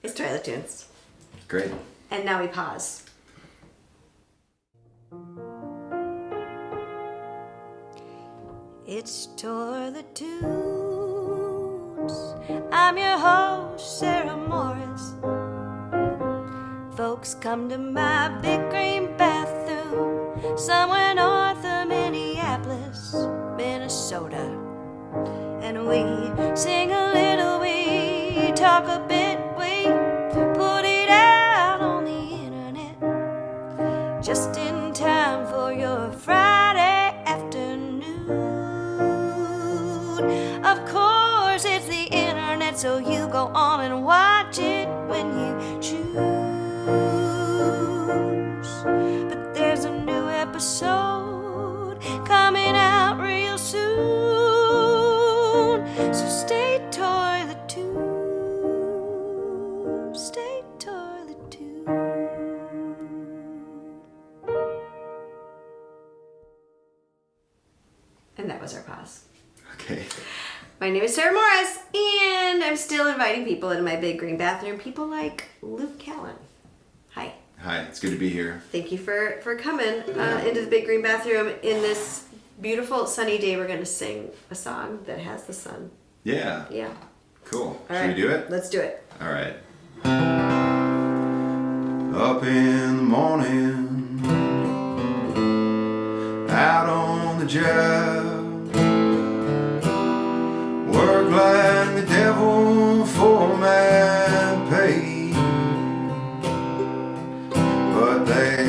It's Toilet Tunes. Great. And now we pause. It's Toilet Tunes. I'm your host, Sarah Morris. Folks come to my big green bathroom somewhere north of Minneapolis, Minnesota. And we sing a little, we talk a bit, we put it out on the internet just in time for your Friday afternoon. Of course it's the internet, so you go on and watch it when you choose. But there's a new episode coming out real soon. So stay Toilet Tuned, stay Toilet Tuned. And that was our pause. Okay. My name is Sarah Morris, and I'm still inviting people into my big green bathroom. People like Luke Callen. Hi. Hi, it's good to be here. Thank you for coming into the big green bathroom. In this beautiful sunny day, we're going to sing a song that has the sun. Yeah. Yeah. Cool. All Should right. we do it? Let's do it. All right. Up in the morning, out on the job, work like the devil for my pay, but that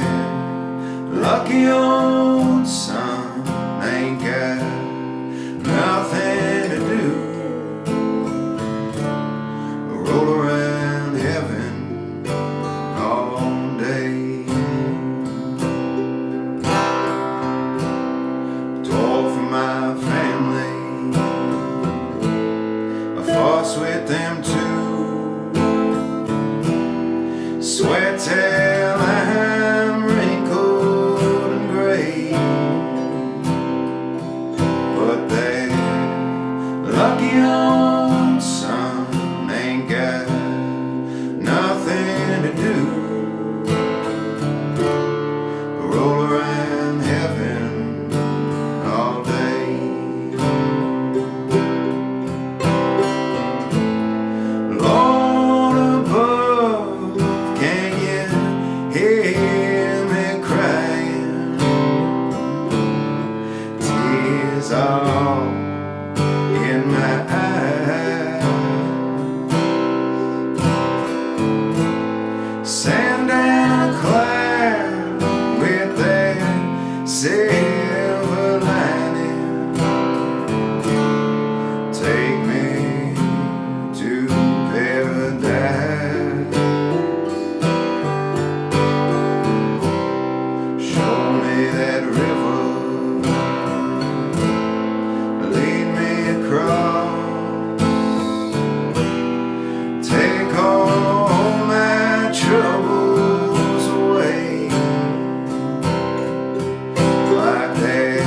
lucky old sun ain't got nothing to do. Roll around heaven all day. Talk for my family, I fuss with them too. Sweat till I'm wrinkled and gray, but that lucky old sun ain't got nothing to do. Roll around heaven all day. Lord above, can you hear me crying? Tears all in my eyes. Sand down a cloud with that silver lining. Take me to paradise. Show me that river, lead me across. Take all my troubles away, like that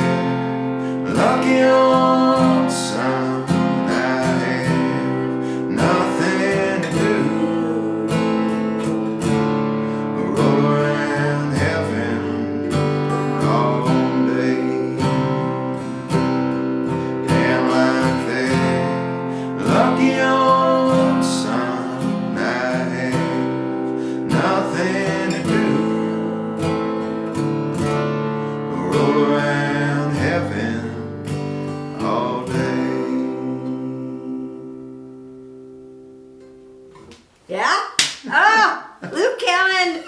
lucky old sun. I have nothing to do. Roll around heaven all day, and like that lucky old sun, I have nothing to do. Roll around heaven all day. Yeah? Oh, Luke Callen.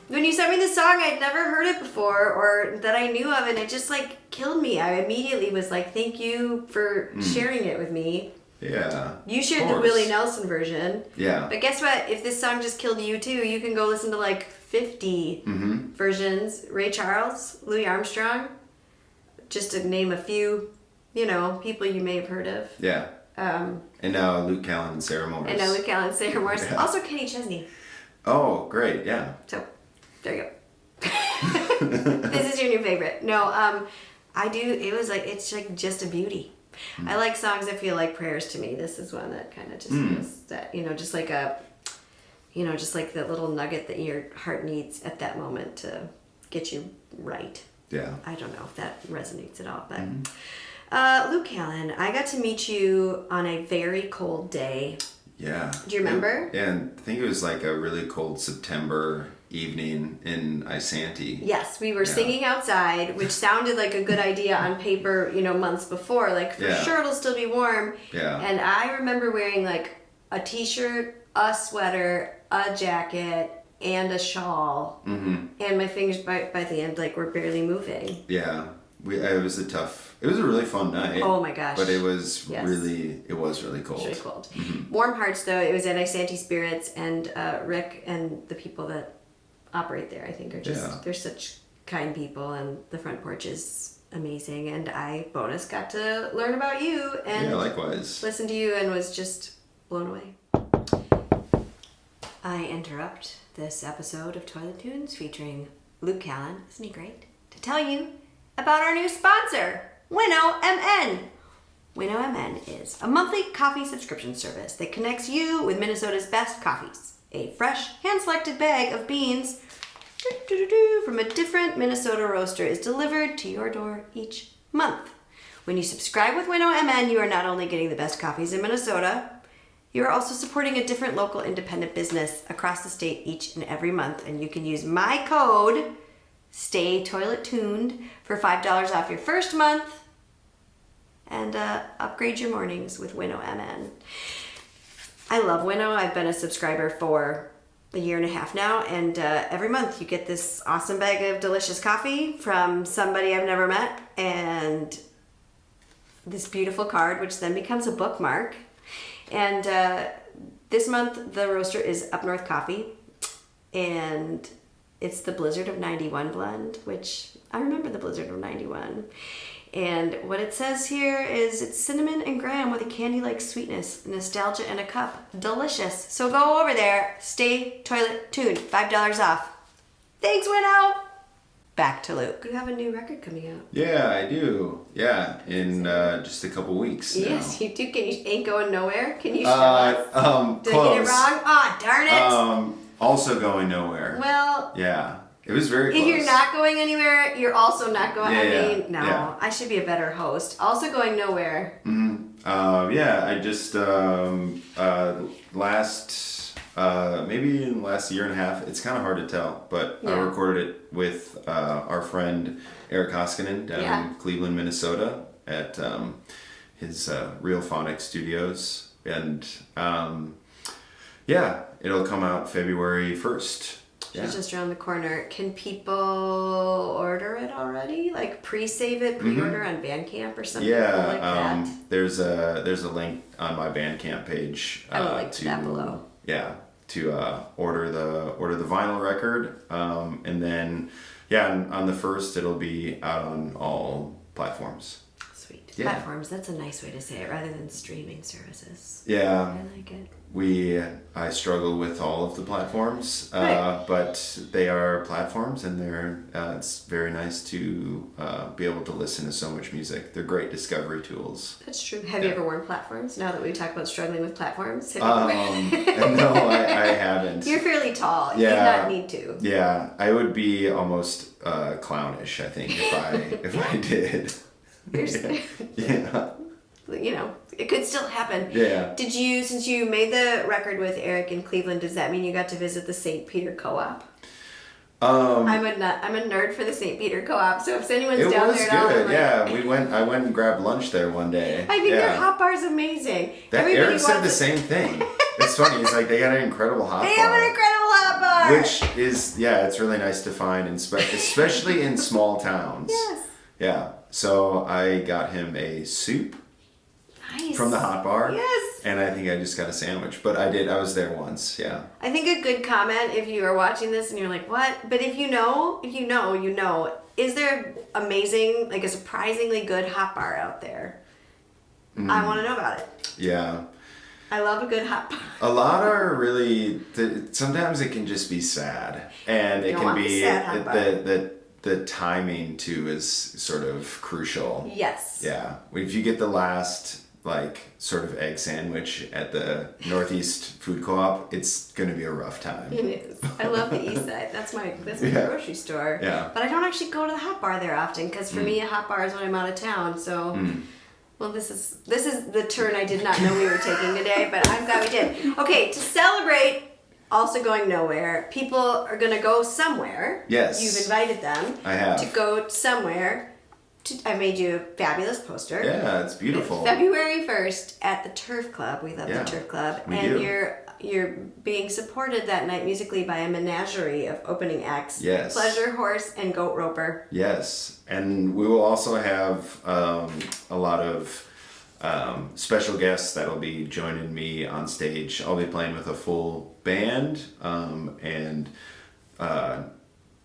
When you sent me this song, I'd never heard it before or that I knew of, and it just like killed me. I immediately was like, thank you for sharing it with me. Yeah. You shared of the course. Willie Nelson version. Yeah. But guess what? If this song just killed you too, you can go listen to like 50 versions. Ray Charles, Louis Armstrong, just to name a few, people you may have heard of. Yeah. And now Luke Callen and Sarah Morris. And now Luke Callen and Sarah Morris. Yeah. Also Kenny Chesney. Oh, great. Yeah. So, there you go. This is your new favorite. No, I do. It was like, it's like just a beauty. I like songs that feel like prayers to me. This is one that kind of just feels that, just like a You know, just like the little nugget that your heart needs at that moment to get you right. Yeah. I don't know if that resonates at all, but Luke Callen, I got to meet you on a very cold day. Yeah. Do you remember? And I think it was like a really cold September evening in Isanti. Yes, we were singing outside, which sounded like a good idea on paper, you know, months before. Like, for sure it'll still be warm. Yeah. And I remember wearing like a t-shirt, a sweater, a jacket, and a shawl. Mm-hmm. And my fingers by the end, like, were barely moving. Yeah. It was a really fun night. Oh my gosh. But it was really cold. It was really cold. Mm-hmm. Warm hearts, though. It was at Isanti Spirits, and Rick and the people that operate there, I think, are just, they're such kind people, and the front porch is amazing. And I, bonus, got to learn about you and likewise. Listen to you and was just blown away. I interrupt this episode of Toilet Tunes featuring Luke Callen, isn't he great, to tell you about our new sponsor, Winnow MN. Winnow MN is a monthly coffee subscription service that connects you with Minnesota's best coffees. A fresh, hand-selected bag of beans from a different Minnesota roaster is delivered to your door each month. When you subscribe with Winnow MN, you are not only getting the best coffees in Minnesota, you are also supporting a different local independent business across the state each and every month. And you can use my code, Stay Toilet Tuned, for $5 off your first month and upgrade your mornings with Winnow MN. I love Winnow. I've been a subscriber for a year and a half now, and every month you get this awesome bag of delicious coffee from somebody I've never met, and this beautiful card, which then becomes a bookmark. And this month the roaster is Up North Coffee, and it's the Blizzard of 91 blend, which I remember the Blizzard of 91. And what it says here is it's cinnamon and graham with a candy-like sweetness, nostalgia in a cup. Delicious. So go over there, Stay Toilet Tuned, $5 off. Thanks, Winnow. Back to Luke. You have a new record coming out. Yeah, I do. Yeah, in just a couple weeks now. Yes, you do. Can you Ain't Going Nowhere? Can you show us? Did I get it wrong? Ah, darn it. Also going nowhere. Well. Yeah. It was very close. If you're not going anywhere, you're also not going. Yeah. I should be a better host. Also going nowhere. Mm-hmm. I just maybe in the last year and a half. It's kind of hard to tell, but I recorded it with our friend Eric Hoskinen down in Cleveland, Minnesota, at his Real Phonic Studios, and it'll come out February 1st. It's just around the corner. Can people order it already? Like pre-save it, pre-order on Bandcamp or something like that? There's a link on my Bandcamp page. I will link to that below. Yeah, to order the vinyl record, and then on the 1st it'll be out on all platforms. Sweet. Platforms. That's a nice way to say it, rather than streaming services. Yeah. I like it. I struggle with all of the platforms, but they are platforms, and it's very nice to be able to listen to so much music. They're great discovery tools. That's true. Have you ever worn platforms? Now that we talk about struggling with platforms, no, I haven't. You're fairly tall. Yeah, you do not need to. Yeah, I would be almost clownish, I think, if I did. Yeah. You know, it could still happen. Yeah. Since you made the record with Eric in Cleveland, does that mean you got to visit the St. Peter Co-op? I'm a nerd for the St. Peter Co-op, so if anyone's down there at all, it was good. I went and grabbed lunch there one day. I think their hot bar is amazing. Eric said the same thing. It's funny. He's like, they got an incredible hot bar. They have an incredible hot bar. Which is, it's really nice to find, especially in small towns. Yes. Yeah. So I got him a soup. Nice. From the hot bar. Yes. And I think I just got a sandwich. But I was there once, yeah. I think a good comment, if you are watching this and you're like, what? But if you know, is there amazing, like a surprisingly good hot bar out there? I want to know about it. Yeah. I love a good hot bar. A lot are really, sometimes it can just be sad. And it can be the timing too is sort of crucial. Yes. Yeah. If you get the last like sort of egg sandwich at the Northeast Food Co-op, it's gonna be a rough time. It is. I love the East Side. That's my grocery store. Yeah. But I don't actually go to the hot bar there often because for me a hot bar is when I'm out of town. So, well, this is the turn I did not know we were taking today, but I'm glad we did. Okay, to celebrate. Also going nowhere. People are going to go somewhere. Yes. You've invited them. I have. To go somewhere. I made you a fabulous poster. Yeah, it's beautiful. February 1st at the Turf Club. We love the Turf Club. We and do. you're being supported that night musically by a menagerie of opening acts. Yes. Pleasure horse and goat roper. Yes. And we will also have a lot of special guests that'll be joining me on stage. I'll be playing with a full band, and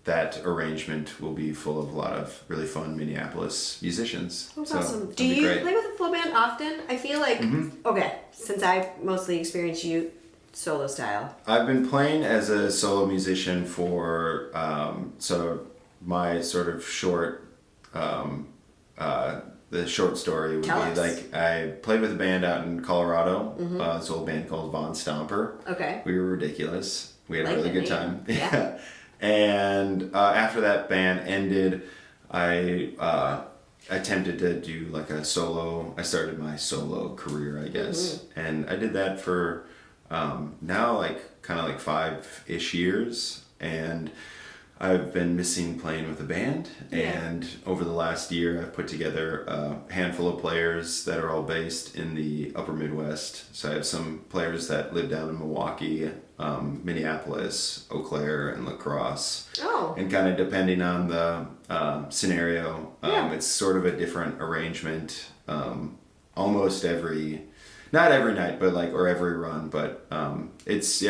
that arrangement will be full of a lot of really fun Minneapolis musicians. That's so awesome. it'll Do be you great. play with a full band often? I feel like, okay, since I've mostly experienced you solo style. I've been playing as a solo musician for so my sort of short the short story would Tell be us. like I played with a band out in Colorado, this old band called Von Stomper. Okay. We were ridiculous. We had Like a really the good name. time. Yeah. And after that band ended, I attempted to do like a solo. I started my solo career, I guess, and I did that for now like kind of like 5-ish years, and I've been missing playing with a band, and over the last year I've put together a handful of players that are all based in the upper Midwest. So I have some players that live down in Milwaukee, Minneapolis, Eau Claire, and La Crosse. Oh. And kind of depending on the scenario, it's sort of a different arrangement almost not every night, but like, or every run, but it's,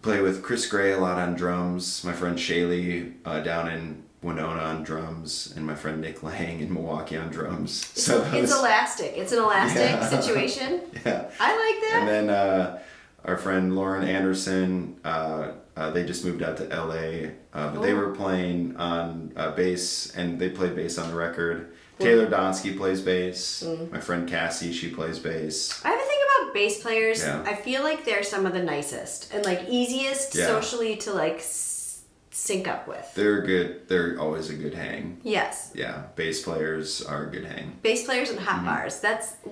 play with Chris Gray a lot on drums, my friend Shaylee down in Winona on drums, and my friend Nick Lang in Milwaukee on drums. It's elastic. It's an elastic situation. Yeah. I like that. And then our friend Lauren Anderson, they just moved out to LA, but they were playing on bass, and they played bass on the record. Taylor Donsky plays bass. My friend Cassie, she plays bass. I have a thing about bass players. Yeah. I feel like they're some of the nicest and like easiest socially to like sync up with. They're good. They're always a good hang. Yes. Yeah, bass players are a good hang. Bass players and hot bars.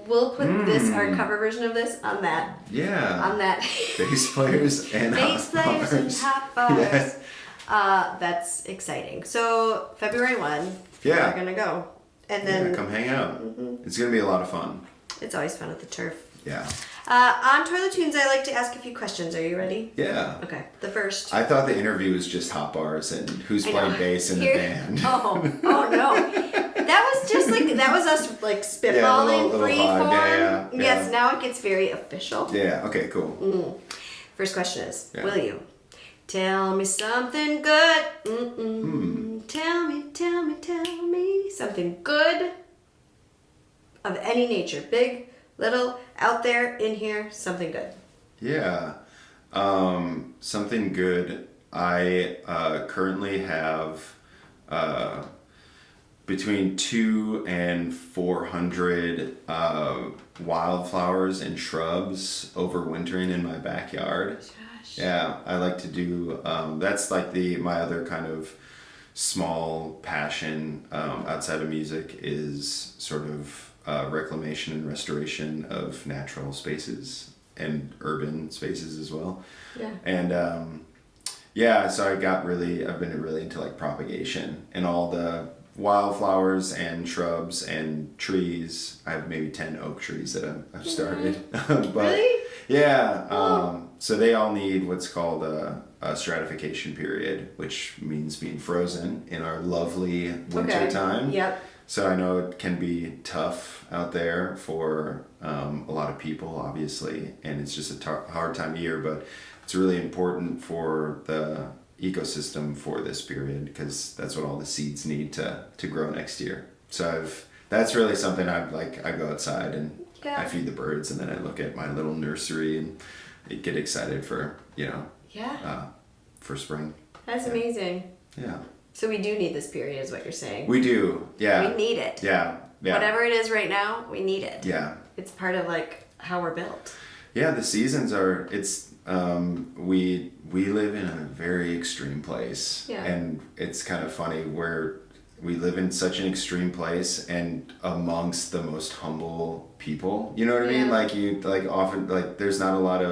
We'll put our cover version of this on that. Yeah. On that. Bass players and Bass hot players and bars. hot bars. Yes. That's exciting. So February 1, Yeah. we're gonna go. And then come hang out. It's gonna be a lot of fun. it's always fun at the turf. Yeah. On Toilet Tunes, I like to ask a few questions. Are you ready? Yeah. Okay. The first. I thought the interview was just hot bars and who's I playing know. bass in the band. Oh no. That was just like, that was us like spitballing, little free vibe. form. Yeah. Yes, now it gets very official. Yeah. Okay. Cool. First question is, Yeah. will you tell me something good? Tell me something good of any nature. Big, little, out there, in here, something good. Yeah. Something good. I currently have between 200 and 400 wildflowers and shrubs overwintering in my backyard. Gosh. Yeah, I like to do. That's like my other kind of small passion outside of music is sort of reclamation and restoration of natural spaces and urban spaces as well. Yeah. And so I've been really into like propagation and all the wildflowers and shrubs and trees. I have maybe 10 oak trees that I've started. But Really? yeah. So they all need what's called a stratification period, which means being frozen in our lovely winter time. Yep. So I know it can be tough out there for a lot of people, obviously, and it's just a hard time of year, but it's really important for the ecosystem for this period because that's what all the seeds need to grow next year. So that's really something I go outside and I feed the birds, and then I look at my little nursery and get excited for, for spring. That's amazing. Yeah. So we do need this period, is what you're saying. We do, yeah. We need it. Yeah. Yeah. Whatever it is right now, we need it. Yeah. It's part of like how we're built. Yeah, the seasons are. We live in a very extreme place, and it's kind of funny where we live in such an extreme place and amongst the most humble people. You know what I mean? Oftentimes there's not a lot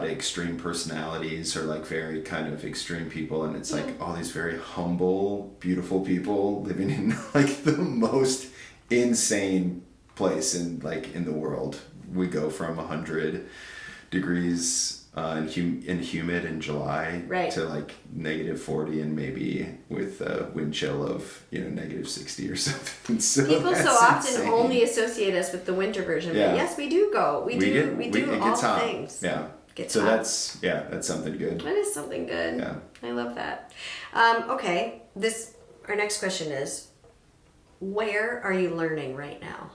of extreme personalities or like very kind of extreme people, and it's like all these very humble, beautiful people living in like the most insane place in the world. We go from 100 degrees and humid in July to like -40 and maybe with a wind chill of -60 or something. So people so often only associate us with the winter version, but yes, we do go. We do all the things. Yeah. So that's something good. That is something good. Yeah. I love that. Okay, our next question is, where are you learning right now?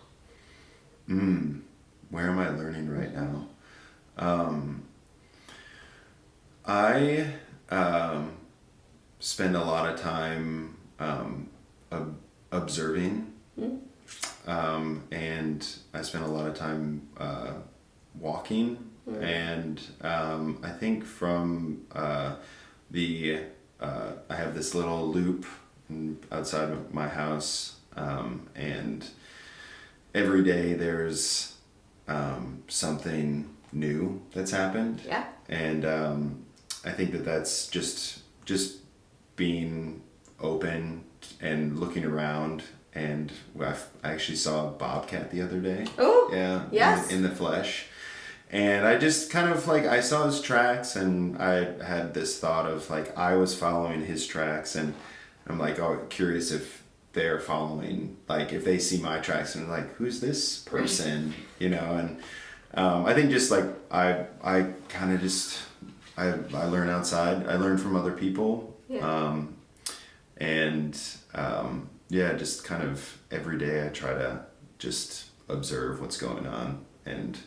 Where am I learning right now? I spend a lot of time observing, and I spend a lot of time walking, and I think from I have this little loop outside of my house, and every day there's something new that's happened. Yeah. And I think that's just being open and looking around. And I actually saw a bobcat the other day. Oh, yeah. Yes. In the flesh. And I just kind of I saw his tracks, and I had this thought of I was following his tracks, and I'm curious if they're following, if they see my tracks and who's this person, and I think just I kind of just I learn outside. I learn from other people. Yeah. Just kind of every day I try to just observe what's going on and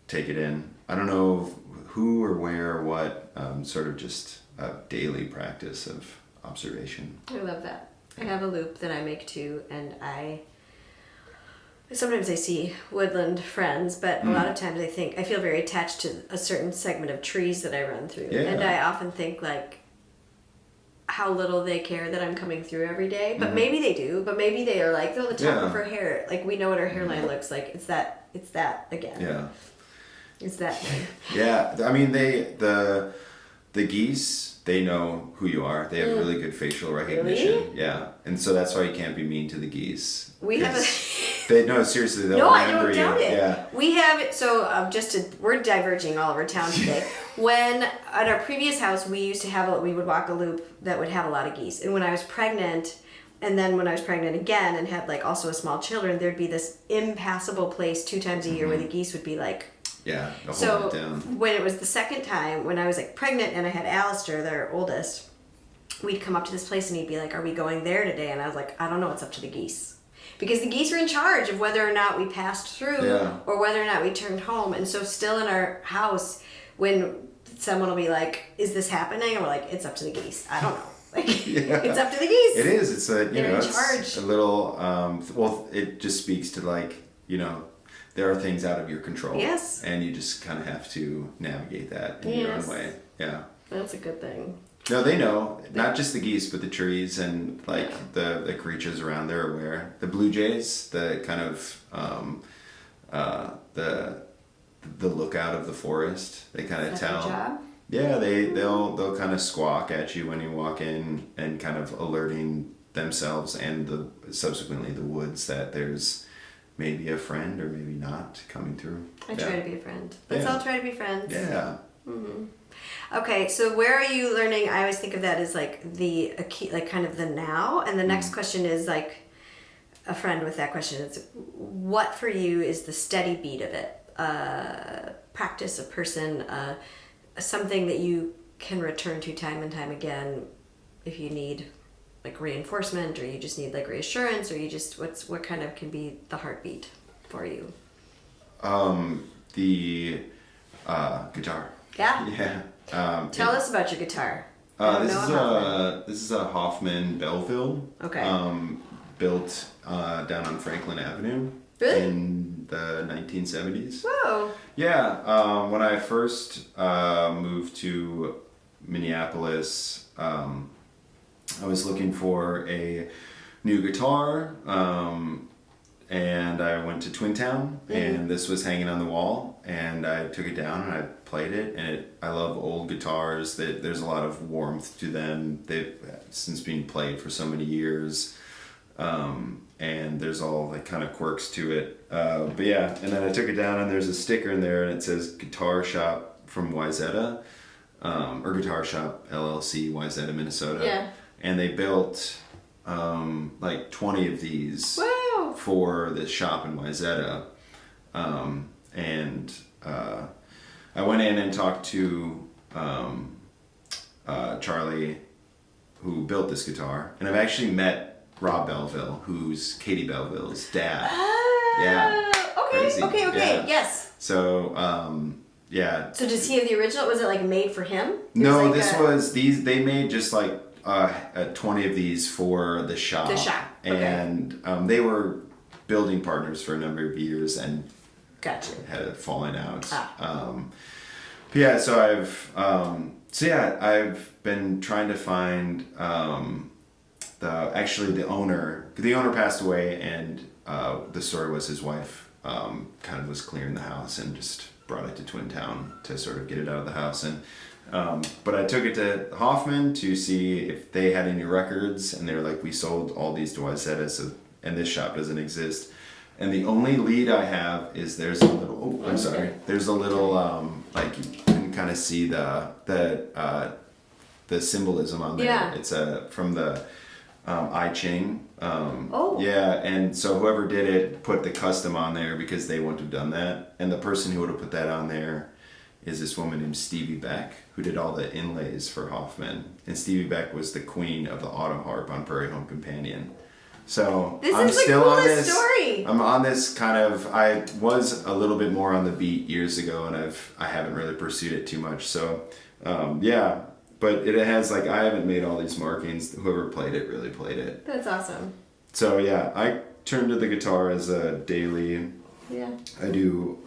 take it in. I don't know who or where or what, sort of just a daily practice of observation. I love that. I have a loop that I make too, and sometimes I see woodland friends, but a lot of times I feel very attached to a certain segment of trees that I run through. Yeah. And I often think how little they care that I'm coming through every day. But maybe they do, but maybe they are they're the top of her hair. We know what her hairline looks like. It's that again. Yeah. It's that thing. Yeah. I mean, the geese, they know who you are. They have really good facial recognition. Really? Yeah. And so that's why you can't be mean to the geese. We have seriously, they'll No, I remember don't doubt you. it. Yeah. We have it. So we're diverging all over town today. When at our previous house, we used to we would walk a loop that would have a lot of geese. And when I was pregnant, and then when I was pregnant again and had also a small children, there'd be this impassable place 2 times a year where the geese would be Yeah, they'll hold it down. When it was the second time, when I was pregnant and I had Alistair, their oldest, we'd come up to this place and he'd be are we going there today? And I was I don't know, it's up to the geese. Because the geese are in charge of whether or not we passed through or whether or not we turned home. And so still in our house, when someone will be is this happening? And we're it's up to the geese. I don't know. It's up to the geese. It is. It's They're in charge. It's a little, it just speaks to there are things out of your control. Yes. And you just kind of have to navigate that in your own way. Yeah. That's a good thing. No, they know. Not just the geese, but the trees and the creatures around. They're aware. The blue jays, the kind of the lookout of the forest. They kind of tell. Their job? Yeah, they'll kind of squawk at you when you walk in, and kind of alerting themselves and subsequently the woods that there's maybe a friend or maybe not coming through. I try to be a friend. Let's all try to be friends. Yeah. Mm-hmm. Okay, so where are you learning? I always think of that as kind of the now, and the next question is a friend with that question. It's what for you is the steady beat of it? Practice, a person, something that you can return to time and time again if you need reinforcement, or you just need reassurance, or you just what kind of can be the heartbeat for you? The guitar. Yeah. Yeah. Tell us about your guitar. This is a Hoffman Belleville. Okay. Built down on Franklin Avenue. Really? In the 1970s. Whoa. Yeah. When I first moved to Minneapolis, I was looking for a new guitar, and I went to Twintown, and this was hanging on the wall, and I took it down and I played it, and I love old guitars. There's a lot of warmth to them. They've since been played for so many years, and there's all like kind of quirks to it. But yeah, and then I took it down, and there's a sticker in there, and it says Guitar Shop from Wayzata, or Guitar Shop LLC, Wayzata, Minnesota. Yeah. And they built like 20 of these. Wow. For the shop in Wayzata. And I went in and talked to Charlie, who built this guitar. And I've actually met Rob Belleville, who's Katie Belleville's dad. Yeah. Okay. Crazy. Okay. Yeah. Yes. So, yeah. So does he have the original? Was it like made for him? No, they made just like 20 of these for the shop. The shop. Okay. And they were building partners for a number of years and gotcha. had fallen out. Ah. Yeah, so I've been trying to find the owner. The owner passed away, and the story was his wife kind of was clearing the house and just brought it to Twintown to sort of get it out of the house. And but I took it to Hoffman to see if they had any records, and they were like, we sold all these to Wayzata, so and this shop doesn't exist. And the only lead I have is there's a little. Oh, I'm sorry. There's a little like you can kind of see the symbolism on there. Yeah. It's from the I Ching. Oh. Yeah, and so whoever did it put the custom on there because they wouldn't have done that, and the person who would have put that on there is this woman named Stevie Beck, who did all the inlays for Hoffman. And Stevie Beck was the queen of the auto harp on Prairie Home Companion. So I'm still on this story. I'm on this kind of. I was a little bit more on the beat years ago, and I haven't really pursued it too much. So yeah, but it has like I haven't made all these markings. Whoever played it really played it. That's awesome. So yeah, I turn to the guitar as a daily. Yeah. I do.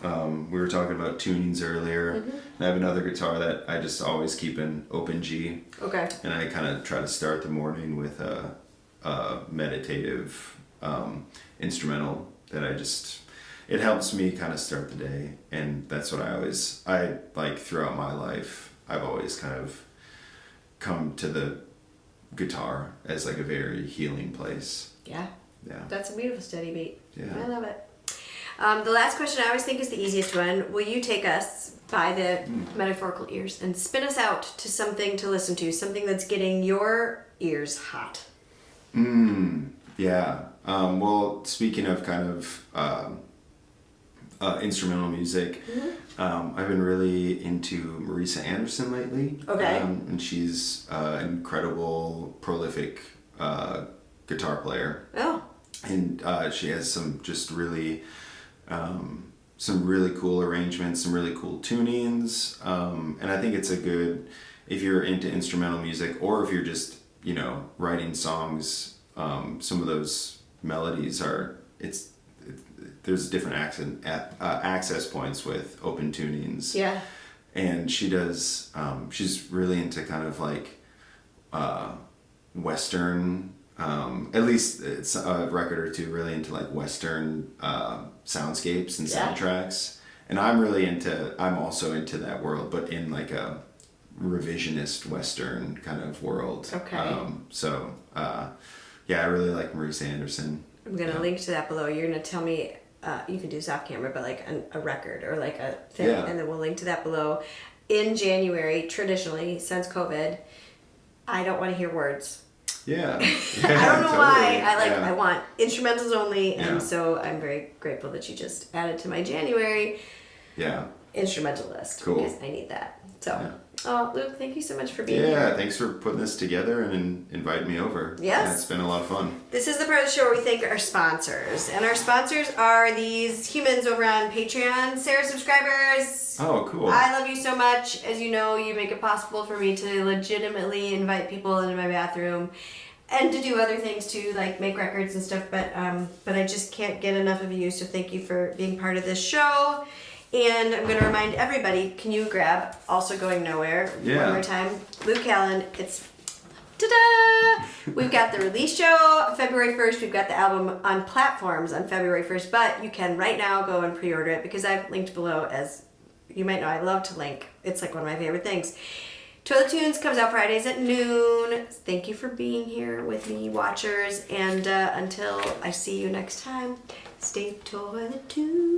We were talking about tunings earlier, and I have another guitar that I just always keep in open G. Okay. And I kind of try to start the morning with a meditative instrumental that it helps me kind of start the day, and that's what I like throughout my life. I've always kind of come to the guitar as like a very healing place. Yeah. Yeah. That's a beautiful steady beat. Yeah. I love it. The last question I always think is the easiest one. Will you take us by the metaphorical ears and spin us out to something to listen to, something that's getting your ears hot? Yeah. Well, speaking of kind of instrumental music, I've been really into Marisa Anderson lately. Okay. And she's an incredible, prolific guitar player. Oh. And she has some really cool arrangements, some really cool tunings. And I think it's a good, if you're into instrumental music or if you're just, writing songs, some of those melodies there's different access points with open tunings. Yeah. And she does, she's really into kind of like Western, at least it's a record or two really into like Western soundscapes and soundtracks. And I'm also into that world, but in like a revisionist Western kind of world. Okay. Yeah, I really like Marisa Anderson. I'm going to link to that below. You're going to tell me, you can do this off camera, but like a record or like a thing. Yeah. And then we'll link to that below. In January, traditionally, since COVID, I don't want to hear words. Yeah. I don't know why. I want instrumentals only, and so I'm very grateful that you just added to my January instrumental list. Cool. Because I need that. So Oh, Luke, thank you so much for being Yeah, here. thanks for putting this together and inviting me over. Yes. Yeah, it's been a lot of fun. This is the part of the show where we thank our sponsors. And our sponsors are these humans over on Patreon. Sarah subscribers. Oh, cool. I love you so much. As you know, you make it possible for me to legitimately invite people into my bathroom and to do other things too, like make records and stuff. But I just can't get enough of you. So thank you for being part of this show. And I'm going to remind everybody, can you grab Also Going Nowhere one more time? Luke Callen, it's ta-da! We've got the release show February 1st. We've got the album on platforms on February 1st. But you can right now go and pre-order it because I've linked below. As you might know, I love to link. It's like one of my favorite things. Toilet Tunes comes out Fridays at noon. Thank you for being here with me, watchers. And until I see you next time, stay Toilet Tunes.